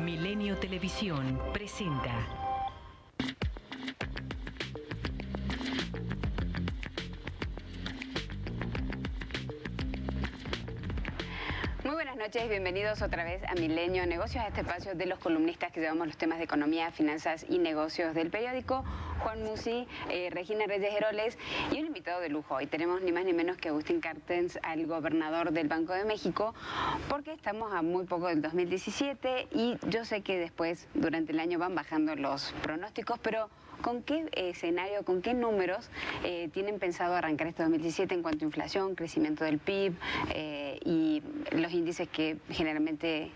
Milenio Televisión presenta. Muy buenas noches, bienvenidos otra vez a Milenio Negocios, a este espacio de los columnistas que llevamos los temas de economía, finanzas y negocios del periódico. Juan Musi, Regina Reyes Heroles y un invitado de lujo. Hoy tenemos ni más ni menos que Agustín Carstens, al gobernador del Banco de México, porque estamos a muy poco del 2017 y yo sé que después, durante el año, van bajando los pronósticos, pero ¿con qué escenario, con qué números tienen pensado arrancar este 2017 en cuanto a inflación, crecimiento del PIB y los índices que generalmente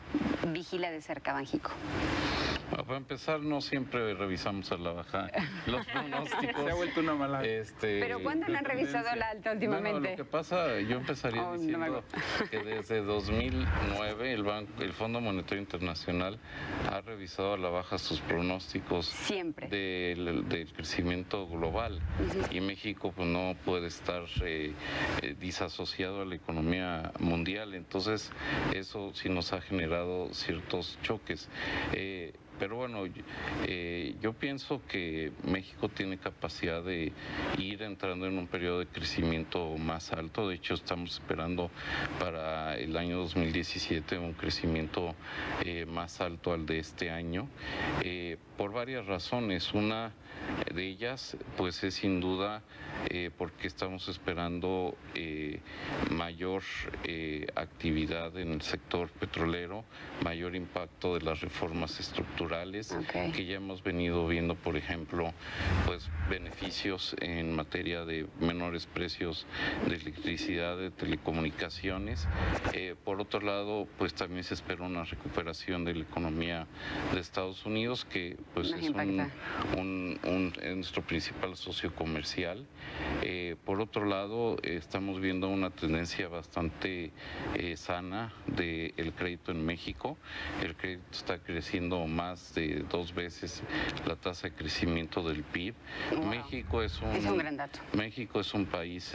vigila de cerca Banxico? Bueno, para empezar, no siempre revisamos a la baja los pronósticos. Se ha vuelto una mala... ¿Pero cuándo no han revisado la alta últimamente? Bueno, lo que pasa, yo empezaría diciendo que desde 2009 el Fondo Monetario Internacional ha revisado a la baja sus pronósticos siempre del crecimiento global. Y México pues, no puede estar disasociado a la economía mundial. Entonces, eso sí nos ha generado ciertos choques. Pero bueno, yo pienso que México tiene capacidad de ir entrando en un periodo de crecimiento más alto. De hecho, estamos esperando para el año 2017 un crecimiento más alto al de este año, por varias razones. Una de ellas, pues, es sin duda porque estamos esperando mayor actividad en el sector petrolero, mayor impacto de las reformas estructurales que ya hemos venido viendo, por ejemplo, pues beneficios en materia de menores precios de electricidad, de telecomunicaciones. Por otro lado, pues también se espera una recuperación de la economía de Estados Unidos, que pues es nuestro principal socio comercial. Por otro lado, estamos viendo una tendencia bastante sana del crédito en México. El crédito está creciendo más de 2 veces la tasa de crecimiento del PIB. Wow. México es un gran dato. México es un país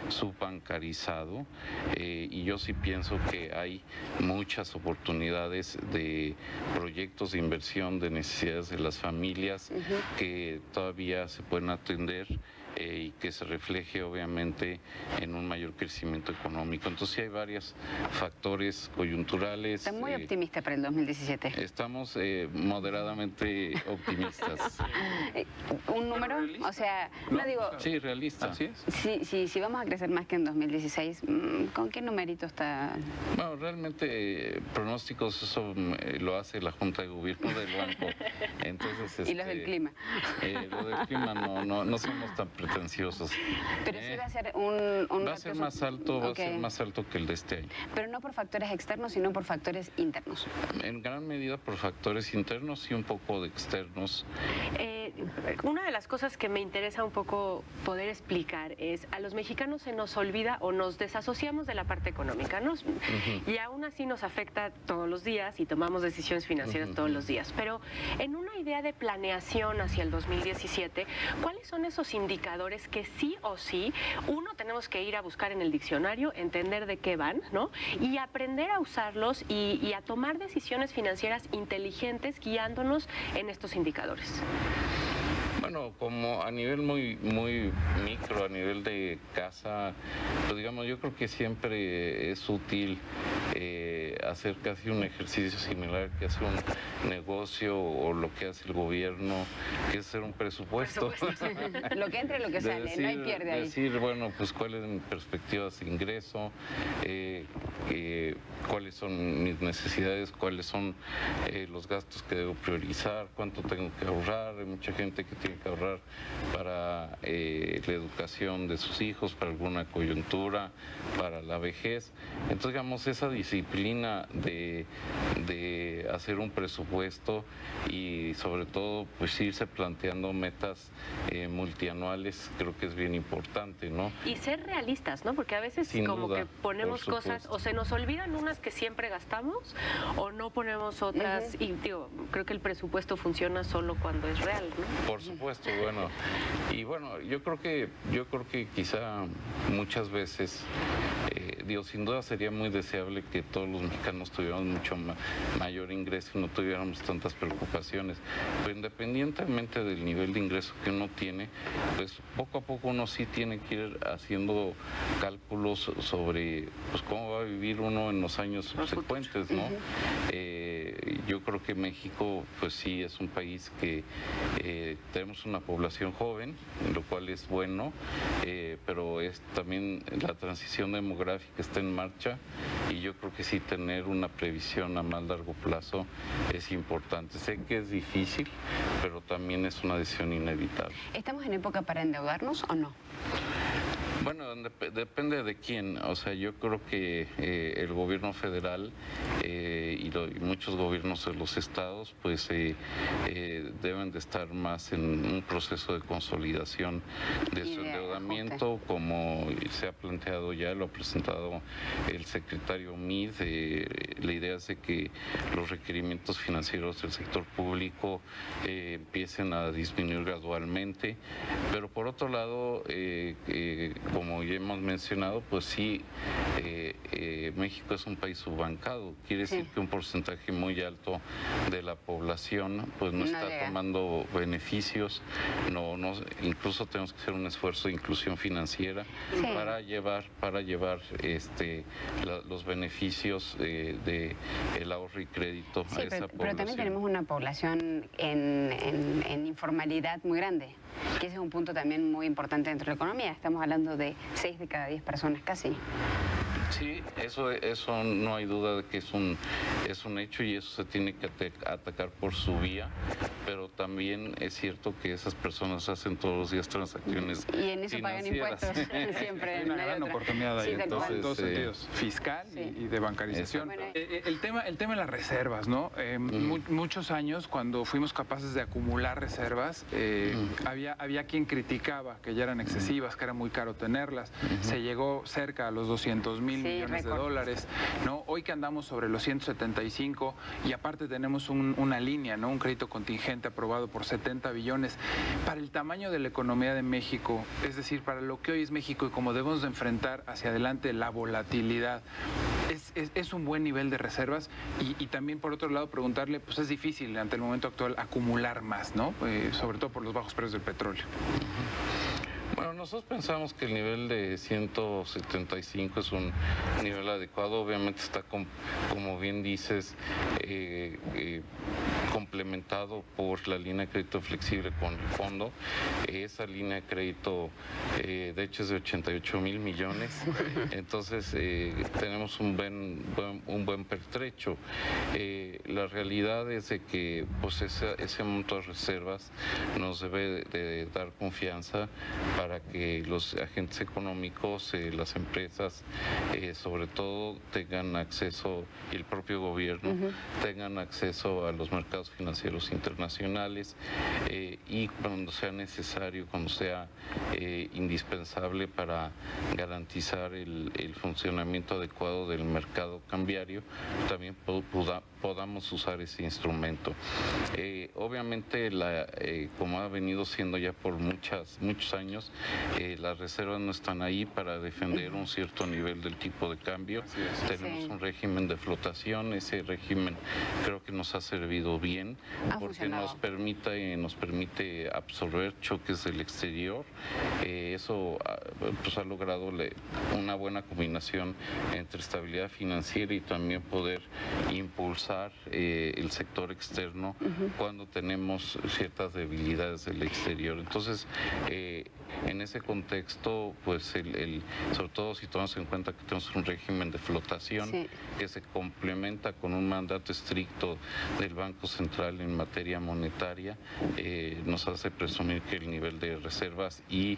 subbancarizado y yo sí pienso que hay muchas oportunidades de proyectos de inversión, de necesidades de las familias que todavía se pueden atender y que se refleje obviamente en un mayor crecimiento económico. Entonces sí hay varios factores coyunturales. Está muy optimista para el 2017. Estamos moderadamente optimistas. ¿Un número? O sea, no digo... Sí, realista. Así es. Si vamos a crecer más que en 2016, ¿con qué numerito está? Bueno, realmente pronósticos eso lo hace la Junta de Gobierno del Banco. Entonces, ¿Y los del clima? Los del clima no somos tan pretenciosos. Pero sí va a ser un va a ser más alto, va a ser más alto que el de este año. Pero no por factores externos, sino por factores internos. En gran medida por factores internos y un poco de externos. Una de las cosas que me interesa un poco poder explicar es, a los mexicanos se nos olvida o nos desasociamos de la parte económica, ¿no? Y aún así nos afecta todos los días y tomamos decisiones financieras todos los días. Pero en una idea de planeación hacia el 2017, ¿cuáles son esos indicadores que sí o sí, uno, tenemos que ir a buscar en el diccionario, entender de qué van, ¿no? Y aprender a usarlos y a tomar decisiones financieras inteligentes guiándonos en estos indicadores? Bueno, como a nivel muy micro, a nivel de casa, pues digamos, yo creo que siempre es útil hacer casi un ejercicio similar que hace un negocio o lo que hace el gobierno, que es hacer un presupuesto. Lo que entre, lo que sale, decir, no hay pierde ahí. Decir, bueno, pues cuáles son mis perspectivas de ingreso, cuáles son mis necesidades, cuáles son los gastos que debo priorizar, cuánto tengo que ahorrar. Hay mucha gente que tiene que ahorrar para la educación de sus hijos, para alguna coyuntura, para la vejez. Entonces, digamos, esa disciplina de hacer un presupuesto y sobre todo pues irse planteando metas multianuales, creo que es bien importante, ¿no? Y ser realistas, ¿no? Porque a veces Sin como duda, que ponemos cosas, o se nos olvidan unas que siempre gastamos, o no ponemos otras, y digo, creo que el presupuesto funciona solo cuando es real, ¿no? Por supuesto, bueno. Y bueno, yo creo que quizá muchas veces digo, sin duda sería muy deseable que todos los mexicanos tuviéramos mucho mayor ingreso y no tuviéramos tantas preocupaciones. Pero independientemente del nivel de ingreso que uno tiene, pues poco a poco uno sí tiene que ir haciendo cálculos sobre pues cómo va a vivir uno en los años subsecuentes, ¿no? Yo creo que México, pues sí, es un país que tenemos una población joven, lo cual es bueno, pero es también la transición demográfica está en marcha y yo creo que sí tener una previsión a más largo plazo es importante. Sé que es difícil, pero también es una decisión inevitable. ¿Estamos en época para endeudarnos o no? Bueno, depende de quién. O sea, yo creo que el gobierno federal y muchos gobiernos de los estados pues deben de estar más en un proceso de consolidación de su endeudamiento, como se ha planteado ya, lo ha presentado el secretario Meade. La idea es de que los requerimientos financieros del sector público empiecen a disminuir gradualmente, pero por otro lado, como ya hemos mencionado, pues sí, México es un país subbancado. Quiere decir que un porcentaje muy alto de la población pues no está tomando beneficios. Incluso tenemos que hacer un esfuerzo de inclusión financiera para llevar los beneficios de el ahorro y crédito a esa población. Pero también tenemos una población en informalidad muy grande, que ese es un punto también muy importante dentro de la economía. Estamos hablando de 6 de cada 10 personas casi. Sí, eso no hay duda de que es un hecho y eso se tiene que atacar por su vía, pero también es cierto que esas personas hacen todos los días transacciones y en eso pagan impuestos siempre. Hay una gran oportunidad ahí, en todos sentidos, fiscal y de bancarización. El tema de las reservas, ¿no? Muchos años, cuando fuimos capaces de acumular reservas, había quien criticaba que ya eran excesivas, que era muy caro tenerlas. Se llegó cerca a los 200,000 millones de dólares, ¿no? Hoy que andamos sobre los 175 y aparte tenemos una línea, ¿no? Un crédito contingente aprobado por 70 billones. Para el tamaño de la economía de México, es decir, para lo que hoy es México y como debemos de enfrentar hacia adelante la volatilidad, es un buen nivel de reservas y también por otro lado preguntarle, pues es difícil ante el momento actual acumular más, ¿no? Sobre todo por los bajos precios del petróleo. Bueno, nosotros pensamos que el nivel de 175 es un nivel adecuado. Obviamente está, como bien dices, complementado por la línea de crédito flexible con el fondo. Esa línea de crédito, de hecho, es de 88,000 millones. Entonces, tenemos un buen pertrecho. La realidad es de que pues, ese monto de reservas nos debe de dar confianza para que los agentes económicos, las empresas, sobre todo tengan acceso, y el propio gobierno, tengan acceso a los mercados financieros internacionales y cuando sea necesario, cuando sea indispensable para garantizar el funcionamiento adecuado del mercado cambiario, también podamos usar ese instrumento. Obviamente, como ha venido siendo ya por muchos años, las reservas no están ahí para defender un cierto nivel del tipo de cambio. Tenemos un régimen de flotación, ese régimen creo que nos ha servido bien porque nos permite absorber choques del exterior. Eso pues, ha logrado una buena combinación entre estabilidad financiera y también poder impulsar el sector externo cuando tenemos ciertas debilidades del exterior. Entonces, en ese contexto, pues sobre todo si tomamos en cuenta que tenemos un régimen de flotación que se complementa con un mandato estricto del Banco Central en materia monetaria, nos hace presumir que el nivel de reservas y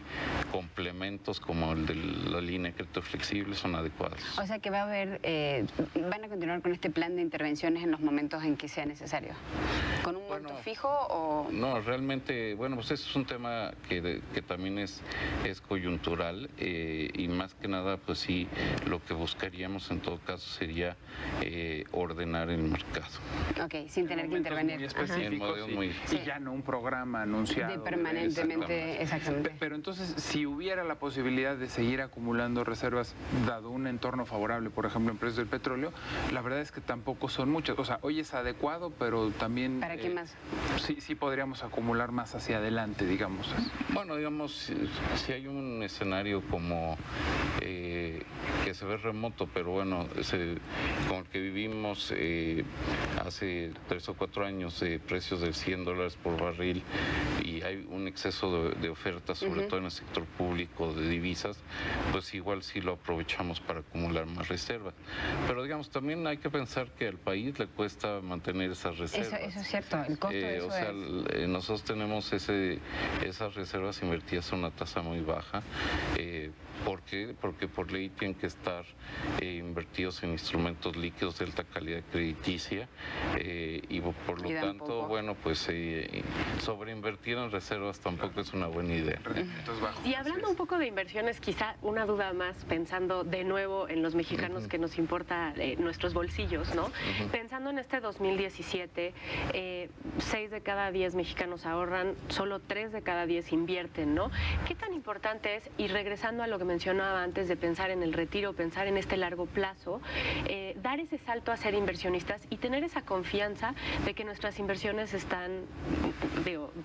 complementos como el de la línea de crédito flexible son adecuados. O sea que va a haber, van a continuar con este plan de intervenciones en los momentos en que sea necesario. ¿Con un monto fijo o...? No, realmente, bueno, pues ese es un tema que también es es coyuntural y más que nada, pues sí, lo que buscaríamos en todo caso sería ordenar el mercado. Ok, sin tener que intervenir. Muy específicos y ya no un programa anunciado. De permanentemente, exactamente. Pero entonces, si hubiera la posibilidad de seguir acumulando reservas, dado un entorno favorable, por ejemplo, en precios del petróleo, la verdad es que tampoco son muchas. O sea, hoy es adecuado, pero también... ¿Para qué más? Sí podríamos acumular más hacia adelante, digamos. Bueno, digamos, si hay un escenario como que se ve remoto, pero bueno, con el que vivimos hace 3 o 4 años de precios de $100 por barril y hay un exceso de ofertas, sobre todo en el sector público de divisas, pues igual sí lo aprovechamos para acumular más reservas. Pero digamos, también hay que pensar que al país le cuesta mantener esas reservas. Eso es cierto, el costo de eso nosotros tenemos esas reservas invertidas a una tasa muy baja. ¿Por qué? Porque por ley tienen que estar invertidos en instrumentos líquidos de alta calidad crediticia y por lo tanto, bueno, pues sobreinvertir en reservas tampoco es una buena idea. Y hablando un poco de inversiones, quizá una duda más, pensando de nuevo en los mexicanos que nos importa nuestros bolsillos, ¿no? Pensando en este 2017, 6 de cada 10 mexicanos ahorran, solo 3 de cada 10 invierten, ¿no? ¿Qué tan importante es, y regresando a lo que mencionaba antes de pensar en el retiro, pensar en este largo plazo, dar ese salto a ser inversionistas y tener esa confianza de que nuestras inversiones están,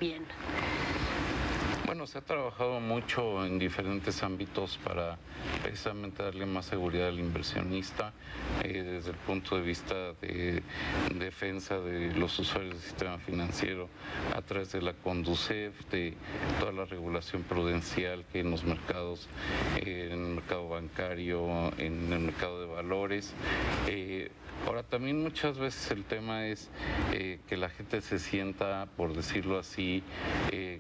bien? Bueno, se ha trabajado mucho en diferentes ámbitos para precisamente darle más seguridad al inversionista desde el punto de vista de defensa de los usuarios del sistema financiero a través de la Conducef, de toda la regulación prudencial que hay en los mercados, en el mercado bancario, en el mercado de valores. Ahora, también muchas veces el tema es que la gente se sienta, por decirlo así,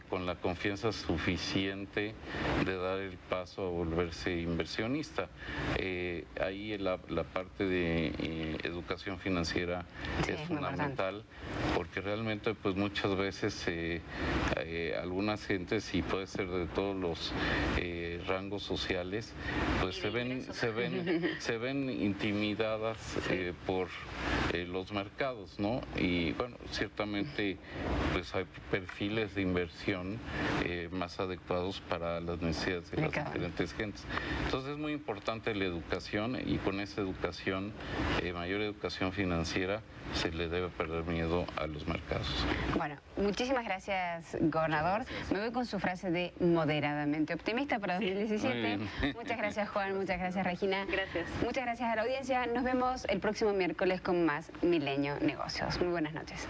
con la confianza suficiente de dar el paso a volverse inversionista. Ahí la parte de educación financiera es fundamental, porque realmente pues muchas veces algunas gentes, y puede ser de todos los rangos sociales, pues se ven intimidadas por los mercados, ¿no? Y bueno, ciertamente pues hay perfiles de inversión más adecuados para las necesidades de las diferentes gentes. Entonces es muy importante la educación, y con esa educación, mayor educación financiera, se le debe perder miedo a los mercados. Bueno, muchísimas gracias, gobernador. Me voy con su frase de moderadamente optimista para 2017. Muchas gracias, Juan. Muchas gracias, Regina. Gracias. Muchas gracias a la audiencia. Nos vemos el próximo miércoles con más Milenio Negocios. Muy buenas noches.